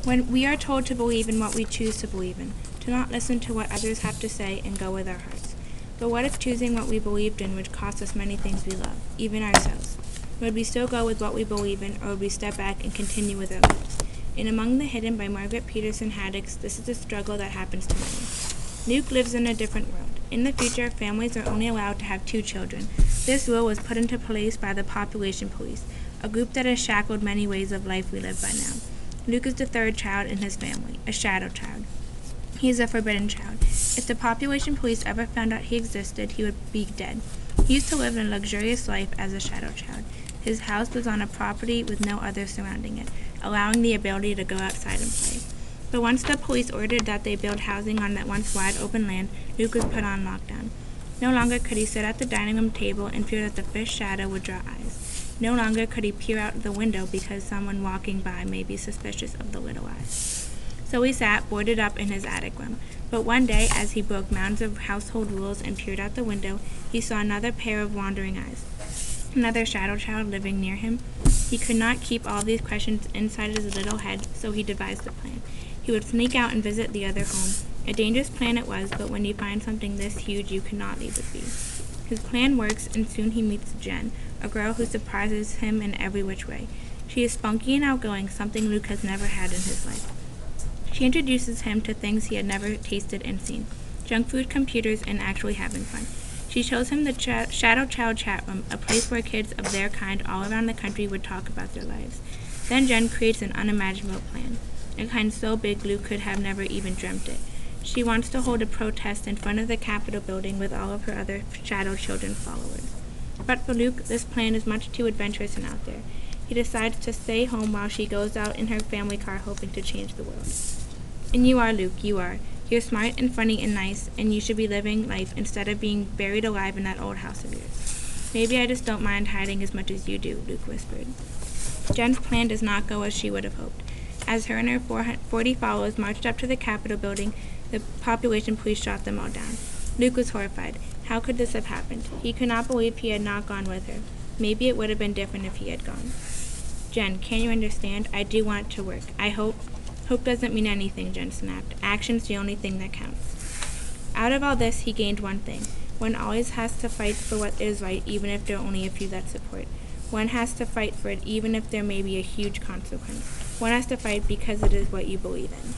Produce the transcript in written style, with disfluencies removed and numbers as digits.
When we are told to believe in what we choose to believe in, to not listen to what others have to say and go with our hearts. But what if choosing what we believed in would cost us many things we love, even ourselves? Would we still go with what we believe in, or would we step back and continue with our lives? In Among the Hidden by Margaret Peterson Haddix, this is a struggle that happens to many. Luke lives in a different world. In the future, families are only allowed to have 2 children. This rule was put into place by the population police, a group that has shackled many ways of life we live by now. Luke is the 3rd child in his family, a shadow child. He is a forbidden child. If the population police ever found out he existed, he would be dead. He used to live a luxurious life as a shadow child. His house was on a property with no others surrounding it, allowing the ability to go outside and play. But once the police ordered that they build housing on that once wide open land, Luke was put on lockdown. No longer could he sit at the dining room table and fear that the fish shadow would draw eyes. No longer could he peer out the window because someone walking by may be suspicious of the little eyes. So he sat, boarded up in his attic room. But one day, as he broke mounds of household rules and peered out the window, he saw another pair of wandering eyes. Another shadow child living near him. He could not keep all these questions inside his little head, so he devised a plan. He would sneak out and visit the other home. A dangerous plan it was, but when you find something this huge, you cannot leave it be. His plan works, and soon he meets Jen, a girl who surprises him in every which way. She is spunky and outgoing, something Luke has never had in his life. She introduces him to things he had never tasted and seen, junk food, computers, and actually having fun. She shows him the Shadow Child chat room, a place where kids of their kind all around the country would talk about their lives. Then Jen creates an unimaginable plan, a kind so big Luke could have never even dreamt it. She wants to hold a protest in front of the Capitol building with all of her other Shadow Children followers. But for Luke, this plan is much too adventurous and out there. He decides to stay home while she goes out in her family car hoping to change the world. And you are, Luke, you are. You're smart and funny and nice, and you should be living life instead of being buried alive in that old house of yours. Maybe I just don't mind hiding as much as you do, Luke whispered. Jen's plan does not go as she would have hoped. As her and her 40 followers marched up to the Capitol building, the population police shot them all down. Luke was horrified. How could this have happened? He could not believe he had not gone with her. Maybe it would have been different if he had gone. Jen, can you understand? I do want it to work. I hope. Hope doesn't mean anything, Jen snapped. Action's the only thing that counts. Out of all this, he gained one thing. One always has to fight for what is right, even if there are only a few that support. One has to fight for it, even if there may be a huge consequence. One has to fight because it is what you believe in.